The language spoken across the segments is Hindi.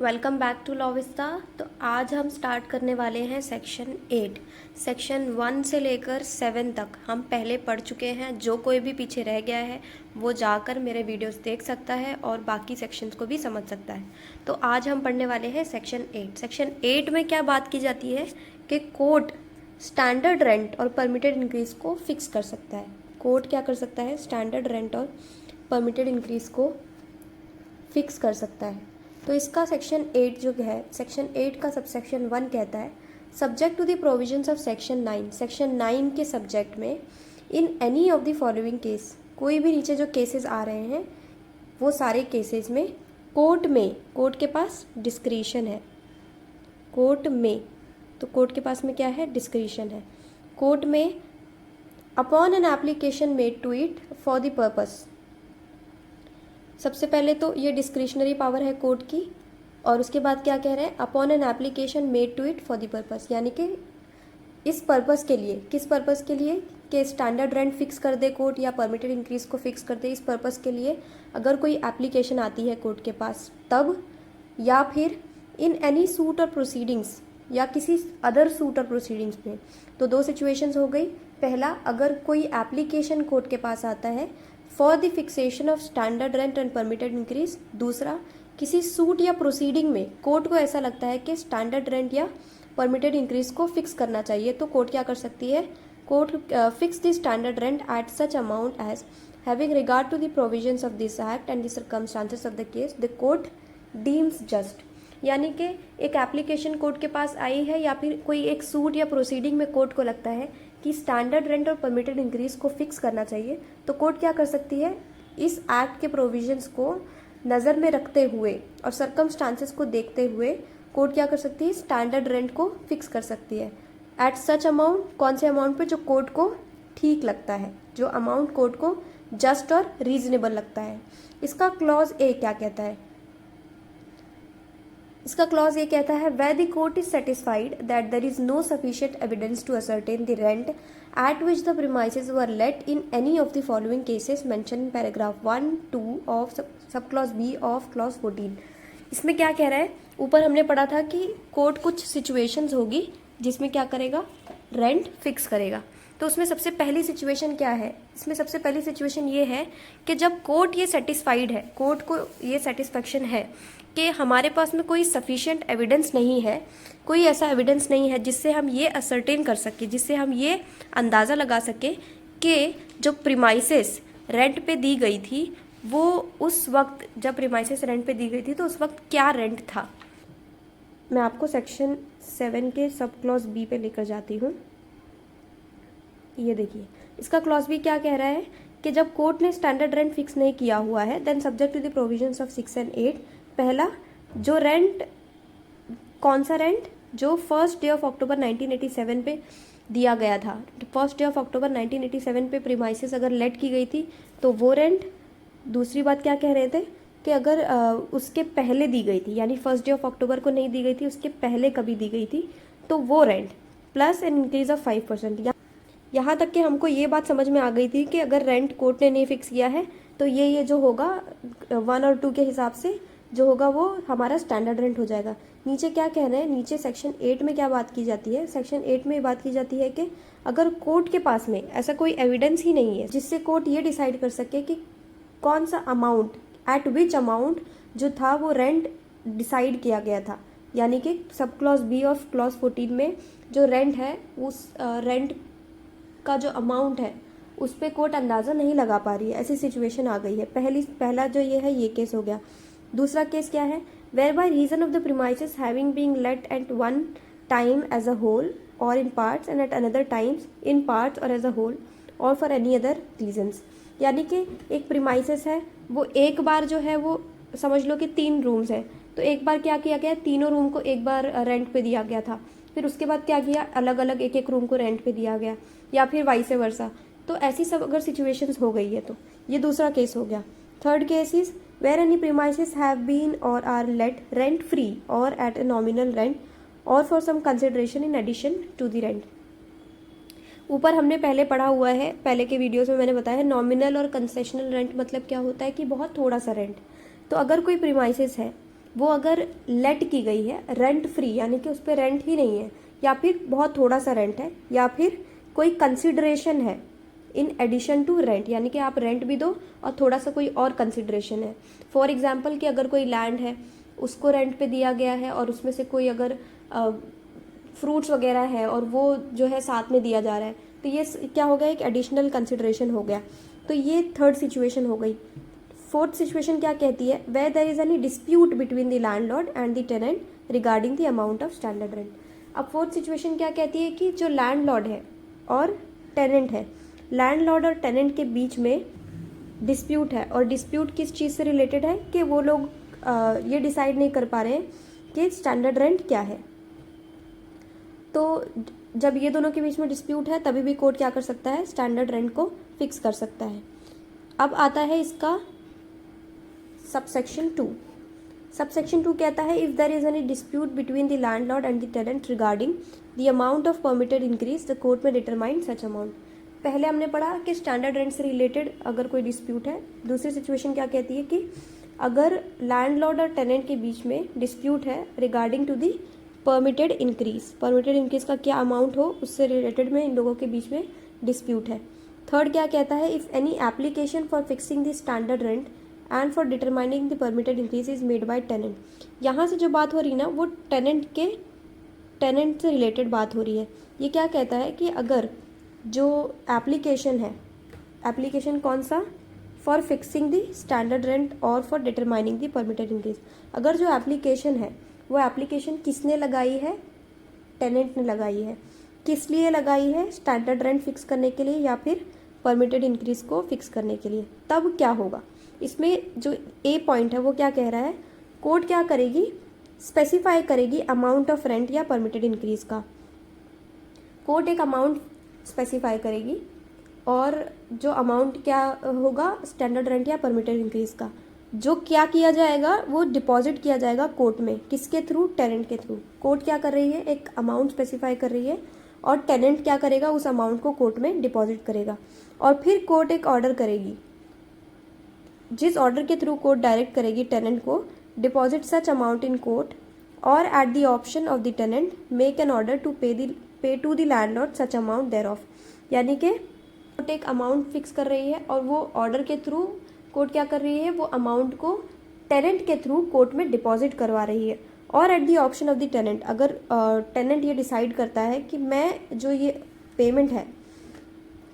Welcome back to Law Vista. तो आज हम स्टार्ट करने वाले हैं सेक्शन 8। सेक्शन 1 से लेकर 7 तक हम पहले पढ़ चुके हैं। जो कोई भी पीछे रह गया है वो जाकर मेरे वीडियोस देख सकता है और बाकी सेक्शंस को भी समझ सकता है। तो आज हम पढ़ने वाले हैं सेक्शन 8। सेक्शन 8 में क्या बात की जाती है कि कोर्ट स्टैंडर्ड रेंट और परमिटेड इंक्रीज को फिक्स कर सकता है। कोर्ट क्या कर सकता है? स्टैंडर्ड रेंट और परमिटेड इंक्रीज को फिक्स कर सकता है। तो इसका सेक्शन 8 जो है, सेक्शन 8 का सबसेक्शन 1 कहता है subject to the provisions of section 9। Section 9 के सब्जेक्ट में in any of the following case, कोई भी नीचे जो केसेस आ रहे हैं वो सारे केसेस में कोर्ट के पास डिस्क्रिशन है। कोर्ट में, तो कोर्ट के पास में क्या है? डिस्क्रिशन है। Court may upon an application made to it for the purpose, सबसे पहले तो ये डिस्क्रिशनरी पावर है कोर्ट की, और उसके बाद क्या कह रहे हैं? Upon an application made to it for the purpose, यानी कि इस पर्पस के लिए, किस पर्पस के लिए? कि स्टैंडर्ड रेंट फिक्स कर दे कोर्ट या परमिटेड इंक्रीज को फिक्स कर दे। इस पर्पस के लिए अगर कोई एप्लीकेशन आती है कोर्ट के पास तब, या फिर इन एनी सूट और प्रोसीडिंग्स, या किसी अदर सूट और प्रोसीडिंग्स में। तो दो सिचुएशंस हो गई। पहला, अगर कोई एप्लीकेशन कोर्ट के पास आता है for the fixation of standard rent and permitted increase. दूसरा, किसी सूट या प्रोसीडिंग में कोर्ट को ऐसा लगता है कि स्टैंडर्ड रेंट या परमिटेड इंक्रीज को फिक्स करना चाहिए, तो कोर्ट क्या कर सकती है? Court fix the standard rent at such amount as having regard to the provisions of this act and the circumstances of the case the court deems just. यानी कि एक एप्लीकेशन कोर्ट के पास आई है या फिर कोई एक सूट या प्रोसीडिंग में कोर्ट को लगता है कि स्टैंडर्ड रेंट और परमिटेड इंक्रीज को फिक्स करना चाहिए, तो कोर्ट क्या कर सकती है? इस एक्ट के प्रोविजंस को नज़र में रखते हुए और सर्कमस्टांसेस को देखते हुए कोर्ट क्या कर सकती है? स्टैंडर्ड रेंट को फिक्स कर सकती है एट सच अमाउंट। कौन से अमाउंट पे? जो कोर्ट को ठीक लगता है, जो अमाउंट कोर्ट को जस्ट और रीजनेबल लगता है। इसका क्लॉज ए क्या कहता है? इसका क्लॉज ये कहता है where the court is satisfied that there is no sufficient evidence to ascertain the rent at which the premises were let in any of the following cases mentioned in paragraph 1, 2 of subclause B of clause 14। इसमें क्या कह रहा है? ऊपर हमने पढ़ा था कि कोर्ट कुछ सिचुएशंस होगी जिसमें क्या करेगा? रेंट फिक्स करेगा। तो उसमें सबसे पहली सिचुएशन क्या है? इसमें सबसे पहली सिचुएशन ये है कि जब कोर्ट ये सेटिस्फाइड है, कोर्ट को ये सेटिस्फेक्शन है कि हमारे पास में कोई सफिशिएंट एविडेंस नहीं है, कोई ऐसा एविडेंस नहीं है जिससे हम ये असर्टेन कर सके, जिससे हम ये अंदाज़ा लगा सके कि जो प्रीमाइसेस रेंट पे दी गई थी वो उस वक्त, जब प्रीमाइसेस रेंट पे दी गई थी तो उस वक्त क्या रेंट था। मैं आपको सेक्शन 7 के सब क्लॉज बी पे लेकर जाती हूँ। ये देखिए, इसका क्लॉज बी क्या कह रहा है कि जब कोर्ट ने स्टैंडर्ड रेंट फिक्स नहीं किया हुआ है then subject to the provisions of 6 and 8। पहला, जो रेंट, कौन सा रेंट? जो फर्स्ट डे ऑफ अक्टूबर 1987 पे दिया गया था। फर्स्ट डे ऑफ अक्टूबर 1987 पे प्रीमाइसेस अगर लेट की गई थी तो वो रेंट। दूसरी बात क्या कह रहे थे कि अगर उसके पहले दी गई थी, यानी फर्स्ट डे ऑफ अक्टूबर को नहीं दी गई थी, उसके पहले कभी दी गई थी, तो वो rent plus an increase of 5%। यहाँ तक कि हमको ये बात समझ में आ गई थी कि अगर रेंट कोर्ट ने नहीं फिक्स किया है तो ये जो होगा 1 और 2 के हिसाब से जो होगा वो हमारा स्टैंडर्ड रेंट हो जाएगा। नीचे क्या कह रहे हैं? नीचे सेक्शन 8 में क्या बात की जाती है? सेक्शन 8 में बात की जाती है कि अगर कोर्ट के पास में ऐसा कोई एविडेंस ही नहीं है जिससे कोर्ट ये डिसाइड कर सके कि कौन सा अमाउंट, एट विच अमाउंट जो था वो रेंट डिसाइड किया गया था, यानी कि सब क्लॉज बी ऑफ क्लॉज 14 में जो रेंट है उस रेंट का जो अमाउंट है उस पर कोर्ट अंदाज़ा नहीं लगा पा रही है, ऐसी सिचुएशन आ गई है। पहला जो ये है ये केस हो गया। दूसरा केस क्या है? Where by reason of the premises having being let at one time as a whole or in parts and at another times in parts or as a whole or for any other reasons. यानी कि एक प्रीमाइसेस है, वो एक बार जो है वो समझ लो कि 3 रूम्स है, तो एक बार क्या किया गया? तीनों रूम को एक बार रेंट पे दिया गया था, फिर उसके बाद क्या किया? अलग अलग एक एक रूम को रेंट पे दिया गया, या फिर वाइस वर्सा। तो ऐसी सब अगर सिचुएशंस हो गई है तो ये दूसरा केस हो गया। Third case is where any premises have been or are let rent free or at a nominal rent or for some consideration in addition to the rent. ऊपर हमने पहले पढ़ा हुआ है, पहले के वीडियोस में मैंने बताया है नॉमिनल और कंसेशनल रेंट मतलब क्या होता है कि बहुत थोड़ा सा रेंट। तो अगर कोई प्रीमाइसेस है वो अगर लेट की गई है रेंट फ्री, यानी कि उस पर रेंट ही नहीं है, या फिर बहुत थोड़ा सा रेंट है, या फिर कोई कंसिडरेशन है इन एडिशन टू रेंट, यानी कि आप रेंट भी दो और थोड़ा सा कोई और कंसिडरेशन है। फॉर एग्जाम्पल कि अगर कोई लैंड है उसको रेंट पे दिया गया है और उसमें से कोई अगर फ्रूट्स वगैरह है और वो जो है साथ में दिया जा रहा है, तो ये क्या हो गया, एक एडिशनल कंसिडरेशन हो गया। तो ये थर्ड सिचुएशन हो गई। फोर्थ सिचुएशन क्या कहती है, where there is any dispute between the landlord and the tenant regarding the amount of standard rent. अब फोर्थ सिचुएशन क्या कहती है कि जो लैंडलॉर्ड है और टेनेंट है, लैंडलॉर्ड और टेनेंट के बीच में डिस्प्यूट है, और डिस्प्यूट किस चीज़ से रिलेटेड है कि वो लोग ये डिसाइड नहीं कर पा रहे हैं कि स्टैंडर्ड रेंट क्या है। तो जब ये दोनों के बीच में डिस्प्यूट है तभी भी कोर्ट क्या कर सकता है, स्टैंडर्ड रेंट को फिक्स कर सकता है। अब आता है इसका सबसेक्शन 2। सबसेक्शन 2 कहता है if there is any dispute between the landlord and the tenant regarding the amount of permitted increase, the court may determine such amount. पहले हमने पढ़ा कि स्टैंडर्ड रेंट से रिलेटेड अगर कोई डिस्प्यूट है। दूसरी सिचुएशन क्या कहती है कि अगर लैंडलॉर्ड और टेनेंट के बीच में डिस्प्यूट है regarding to the permitted increase, permitted increase का क्या अमाउंट हो उससे रिलेटेड में इन लोगों के बीच में डिस्प्यूट है। थर्ड क्या कहता है, if any application for fixing the standard rent and for determining the permitted increase is made by tenant. यहाँ से जो बात हो रही है ना वो टेनेंट से रिलेटेड बात हो रही है। ये क्या कहता है कि अगर जो एप्लीकेशन है, एप्लीकेशन कौन सा, for fixing the standard rent or for determining the permitted increase, अगर जो एप्लीकेशन है वो एप्लीकेशन किसने लगाई है, टेनेंट ने लगाई है। किस लिए लगाई है, स्टैंडर्ड रेंट फिक्स करने के लिए या फिर परमिटेड इंक्रीज को फिक्स करने के लिए। तब क्या होगा, इसमें जो ए पॉइंट है वो क्या कह रहा है, कोर्ट क्या करेगी, स्पेसिफाई करेगी अमाउंट ऑफ रेंट या परमिटेड इंक्रीज का। कोर्ट एक अमाउंट स्पेसिफाई करेगी और जो अमाउंट क्या होगा, स्टैंडर्ड रेंट या परमिटेड इंक्रीज का, जो क्या किया जाएगा वो डिपॉजिट किया जाएगा कोर्ट में, किसके थ्रू, टेनेंट के थ्रू। कोर्ट क्या कर रही है, एक अमाउंट स्पेसिफाई कर रही है और टेनेंट क्या करेगा, उस अमाउंट को कोर्ट में डिपॉजिट करेगा। और फिर कोर्ट एक ऑर्डर करेगी, जिस ऑर्डर के थ्रू कोर्ट डायरेक्ट करेगी टेनेंट को deposit such amount in court or at the option of the tenant make an order to pay to the landlord such amount thereof. यानी कि कोर्ट एक अमाउंट फिक्स कर रही है और वो ऑर्डर के थ्रू कोर्ट क्या कर रही है, वो अमाउंट को टेनेंट के थ्रू कोर्ट में डिपॉजिट करवा रही है। और at the option of the tenant, अगर टेनेंट ये डिसाइड करता है कि मैं जो ये पेमेंट है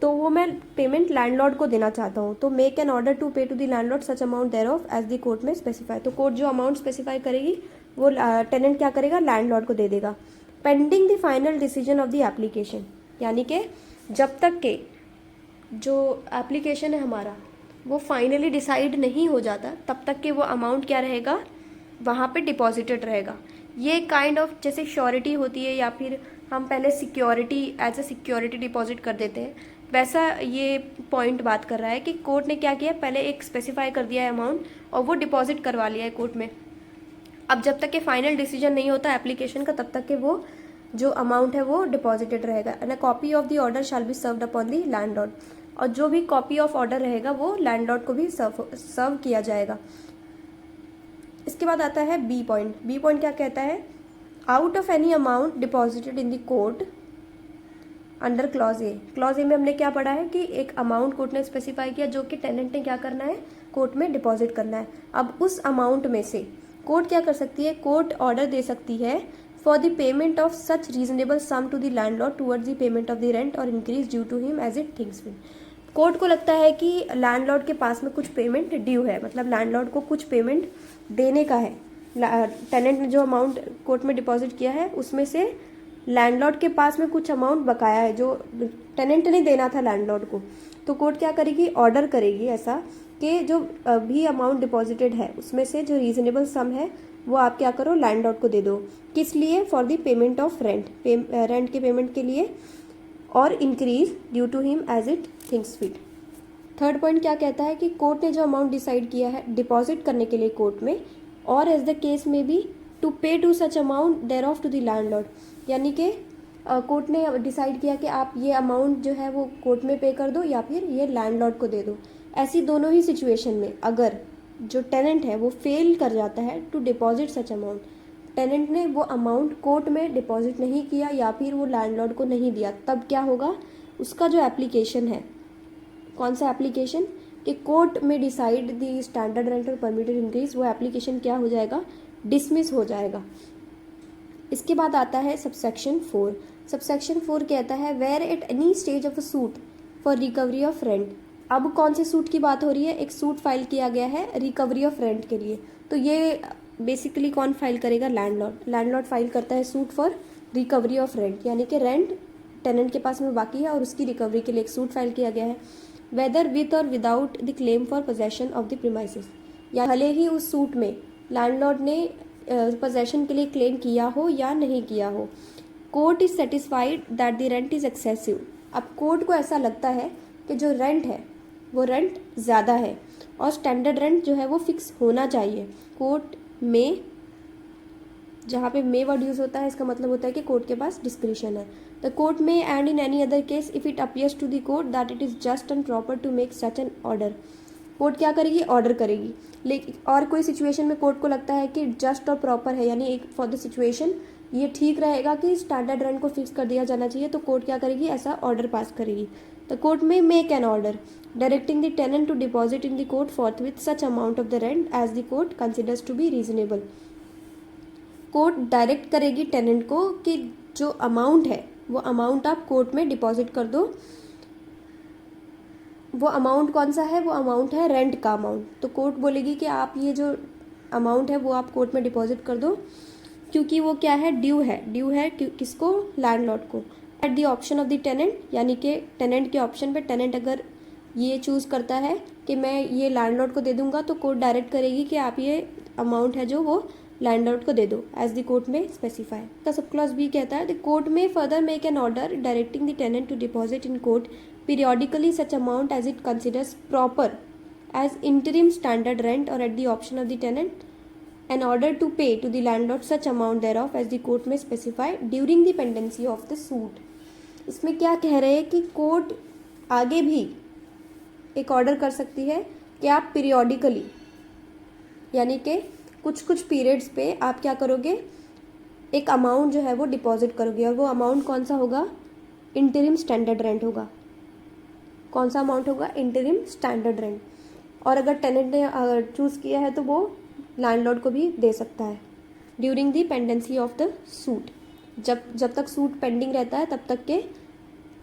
तो वो मैं पेमेंट लैंडलॉर्ड को देना चाहता हूँ, तो make an order to pay to the landlord such amount thereof as the court may specify. तो कोर्ट जो अमाउंट स्पेसिफाई करेगी वो टेनेंट क्या करेगा, लैंडलॉर्ड को दे देगा। Pending the final decision of the application, यानी कि जब तक के जो एप्लीकेशन है हमारा वो फाइनली डिसाइड नहीं हो जाता तब तक के वो अमाउंट क्या रहेगा, वहाँ पे डिपॉजिटेड रहेगा। ये काइंड ऑफ जैसे श्योरिटी होती है या फिर हम पहले security as a security deposit कर देते हैं, वैसा ये पॉइंट बात कर रहा है कि कोर्ट ने क्या किया, पहले एक स्पेसिफाई कर दिया है अमाउंट और वो डिपॉजिट करवा लिया है कोर्ट में। अब जब तक के फाइनल डिसीजन नहीं होता एप्लीकेशन का तब तक के वो जो अमाउंट है वो डिपॉजिटेड रहेगा। And a copy of the order shall be served upon the landlord, और जो भी कॉपी ऑफ ऑर्डर रहेगा वो लैंडलॉर्ड को भी सर्व किया जाएगा। इसके बाद आता है बी पॉइंट। बी पॉइंट क्या कहता है, out of any amount deposited in the court under clause A. Clause A में हमने क्या पढ़ा है कि एक अमाउंट कोर्ट ने स्पेसिफाई किया जो कि टेनेंट ने क्या करना है, कोर्ट में डिपॉजिट करना है। अब उस अमाउंट में से कोर्ट क्या कर सकती है, कोर्ट ऑर्डर दे सकती है for the payment of such reasonable sum to the landlord towards the payment of the rent or increase due to him as it thinks fit. Court को लगता है कि लैंडलॉर्ड के पास में कुछ पेमेंट ड्यू है, मतलब लैंडलॉर्ड को कुछ पेमेंट देने का है। टेनेंट ने जो अमाउंट कोर्ट में डिपॉजिट किया है उसमें से लैंडलॉर्ड के पास में कुछ अमाउंट बकाया है जो टेनेंट ने देना था लैंडलॉर्ड को। तो कोर्ट क्या करेगी, ऑर्डर करेगी ऐसा कि जो भी अमाउंट डिपॉजिटेड है उसमें से जो रीजनेबल सम है वो आप क्या करो, लैंडलॉर्ड को दे दो। किस लिए, for the payment of rent, rent के पेमेंट के लिए, और increase due to him as it thinks fit. Third point क्या कहता है कि कोर्ट ने जो अमाउंट डिसाइड किया है डिपॉजिट करने के लिए कोर्ट में, और as the case may be to pay to such amount thereof to the landlord, यानी कि कोर्ट ने डिसाइड किया कि आप ये अमाउंट जो है वो कोर्ट में पे कर दो या फिर ये लैंडलॉर्ड को दे दो। ऐसी दोनों ही सिचुएशन में अगर जो टेनेंट है वो फेल कर जाता है to deposit such amount, tenant ने वो अमाउंट कोर्ट में डिपॉजिट नहीं किया या फिर वो लैंडलॉर्ड को नहीं दिया, तब क्या होगा, उसका जो एप्लीकेशन है, कौन सा एप्लीकेशन, कि कोर्ट में डिसाइड द स्टैंडर्ड रेंट और परमिटेड इंक्रीज, वो एप्लीकेशन क्या हो जाएगा, डिसमिस हो जाएगा। इसके बाद आता है सबसेक्शन 4। सबसेक्शन 4 कहता है where at any stage of a suit for recovery of rent. अब कौन से सूट की बात हो रही है, एक सूट फाइल किया गया है रिकवरी ऑफ रेंट के लिए, तो ये बेसिकली कौन फाइल करेगा, लैंडलॉर्ड। लैंडलॉर्ड फाइल करता है suit for recovery of rent, यानी कि रेंट टेनेंट के पास में बाकी है और उसकी रिकवरी के लिए एक सूट फाइल किया गया है, वेदर विथ और without the claim for possession of the premises, या भले ही उस सूट में लैंडलॉर्ड ने पोजेशन के लिए क्लेम किया हो या नहीं किया हो। Court is satisfied that the rent is excessive. अब कोर्ट को ऐसा लगता है कि जो रेंट है वो रेंट ज़्यादा है और स्टैंडर्ड रेंट जो है वो फिक्स होना चाहिए। कोर्ट में, जहाँ पे मे वर्ड यूज़ होता है इसका मतलब होता है कि कोर्ट के पास डिस्क्रिशन है। The court may and in any other case if it appears to the court that it is just and proper to make such an order. Court क्या करेगी, ऑर्डर करेगी। लेकिन और कोई सिचुएशन में कोर्ट को लगता है कि जस्ट और प्रॉपर है, यानी एक फॉर द सिचुएशन ये ठीक रहेगा कि स्टैंडर्ड रेंट को फिक्स कर दिया जाना चाहिए, तो कोर्ट क्या करेगी, ऐसा ऑर्डर पास करेगी। The court may make an order directing the tenant to deposit in the court forthwith such amount of the rent as the court considers to be reasonable. Court direct करेगी टेनेंट को कि जो अमाउंट है वो अमाउंट आप कोर्ट में डिपॉजिट कर दो। वो अमाउंट कौन सा है, वो अमाउंट है रेंट का अमाउंट। तो कोर्ट बोलेगी कि आप ये जो अमाउंट है वो आप कोर्ट में डिपॉजिट कर दो, क्योंकि वो क्या है, ड्यू है किसको, लैंडलॉर्ड को। At the option of the tenant, यानी कि टेनेंट के ऑप्शन पे, टेनेंट अगर ये चूज़ करता है कि मैं ये लैंडलॉर्ड को दे दूंगा, तो कोर्ट डायरेक्ट करेगी कि आप ये अमाउंट है जो वो लैंडलॉर्ड को दे दो as the court may specify. का सब क्लॉज बी कहता है the court may further make an order directing the tenant to deposit in court periodically such amount as it considers proper as interim standard rent or at the option of the tenant, an order to pay to the landlord such amount thereof as the court may specify during the pendency of the suit। इसमें क्या कह रहे हैं कि कोर्ट आगे भी एक ऑर्डर कर सकती है कि आप पीरियोडिकली, यानी कि कुछ कुछ पीरियड्स पे आप क्या करोगे, एक अमाउंट जो है वो डिपॉजिट करोगे, और वो अमाउंट कौन सा होगा, इंटरिम स्टैंडर्ड रेंट होगा। कौन सा अमाउंट होगा, इंटरिम स्टैंडर्ड रेंट। और अगर टेनेंट ने चूज़ किया है तो वो लैंडलॉर्ड को भी दे सकता है during the pendency of the suit. जब तक सूट पेंडिंग रहता है तब तक के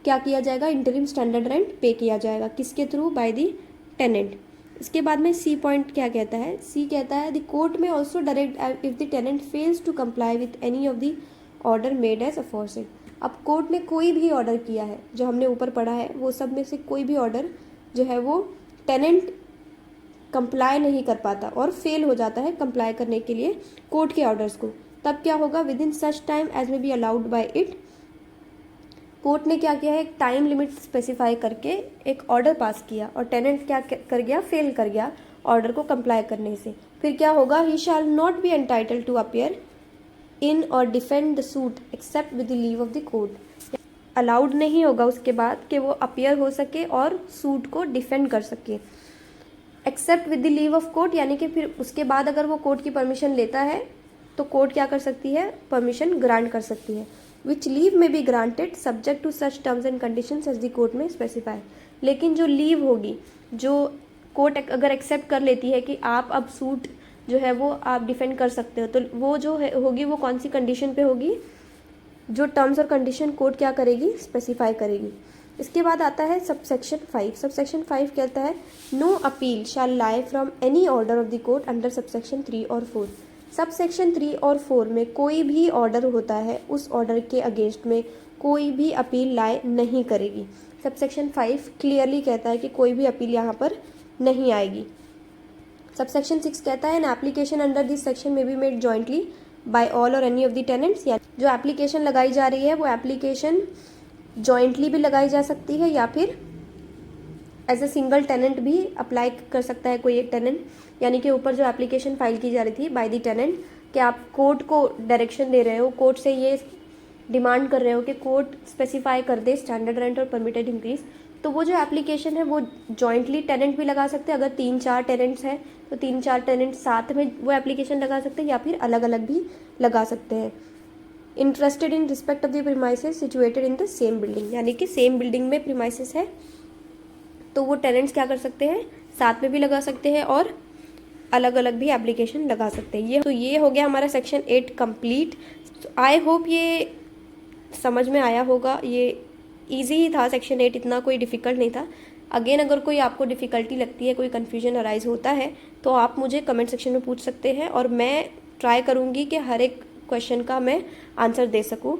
क्या किया जाएगा, इंटरिम स्टैंडर्ड रेंट पे किया जाएगा, किसके थ्रू, बाय द टेनेंट। इसके बाद में सी पॉइंट क्या कहता है, सी कहता है the court may also direct if the tenant fails to comply with any of the order made as aforesaid. अब कोर्ट ने कोई भी ऑर्डर किया है जो हमने ऊपर पढ़ा है, वो सब में से कोई भी ऑर्डर जो है वो टेनेंट कंप्लाई नहीं कर पाता और फेल हो जाता है कंप्लाई करने के लिए कोर्ट के ऑर्डर्स को, तब क्या होगा, within such time as may be allowed by it. Court ने क्या किया है, एक टाइम लिमिट स्पेसिफाई करके एक ऑर्डर पास किया और टेनेंट क्या कर गया, फेल कर गया ऑर्डर को कंप्लाई करने से। फिर क्या होगा, he shall not be entitled to appear in or defend the suit except with the leave of the court. Allowed नहीं होगा उसके बाद कि वो अपीयर हो सके और सूट को डिफेंड कर सके, except with the leave of court, यानी कि फिर उसके बाद अगर वो कोर्ट की परमिशन लेता है तो कोर्ट क्या कर सकती है, परमिशन ग्रांट कर सकती है। Which leave may be granted subject to such terms and conditions as the court may specify. लेकिन जो लीव होगी, जो कोर्ट अगर एक्सेप्ट कर लेती है कि आप अब सूट जो है वो आप डिफेंड कर सकते हो, तो वो जो है होगी वो कौन सी कंडीशन पे होगी, जो टर्म्स और कंडीशन कोर्ट क्या करेगी, स्पेसिफाई करेगी। इसके बाद आता है सबसेक्शन 5। सबसेक्शन 5 कहता है no appeal shall lie from any order of the court under subsection 3 और 4। सबसेक्शन 3 और 4 में कोई भी ऑर्डर होता है, उस ऑर्डर के अगेंस्ट में कोई भी अपील लाई नहीं करेगी। सबसेक्शन 5 क्लियरली कहता है कि कोई भी अपील यहाँ पर नहीं आएगी। सबसेक्शन 6 कहता है an application under this section may be made jointly by all or any of the tenants. या जो एप्लीकेशन लगाई जा रही है वो एप्लीकेशन जॉइंटली भी लगाई जा सकती है या फिर एज ए सिंगल टेनेंट भी अप्लाई कर सकता है कोई एक टेनेंट। यानी कि ऊपर जो एप्लीकेशन फाइल की जा रही थी बाय द टेनेंट, कि आप कोर्ट को डायरेक्शन दे रहे हो, कोर्ट से ये डिमांड कर रहे हो कि कोर्ट स्पेसिफाई कर दे स्टैंडर्ड रेंट और परमिटेड इंक्रीज, तो वो जो एप्लीकेशन है वो जॉइंटली टेनेंट भी लगा सकते हैं, अगर 3-4 टेनेंट्स हैं तो 3-4 टेनेंट साथ में वो एप्लीकेशन लगा सकते हैं, या फिर अलग अलग भी लगा सकते हैं। Interested in respect of the premises situated in the same building, यानी कि सेम बिल्डिंग में प्रीमाइसेस है तो वो टेनेंट्स क्या कर सकते हैं, साथ में भी लगा सकते हैं और अलग अलग भी एप्लीकेशन लगा सकते हैं। ये हो गया हमारा सेक्शन 8 कंप्लीट। आई होप ये समझ में आया होगा, ये इजी ही था सेक्शन 8, इतना कोई डिफ़िकल्ट नहीं था। अगेन अगर कोई आपको डिफ़िकल्टी लगती है, कोई कन्फ्यूजन अराइज होता है तो आप मुझे कमेंट सेक्शन में पूछ सकते हैं और मैं ट्राई करूँगी कि हर एक क्वेश्चन का मैं आंसर दे सकूँ।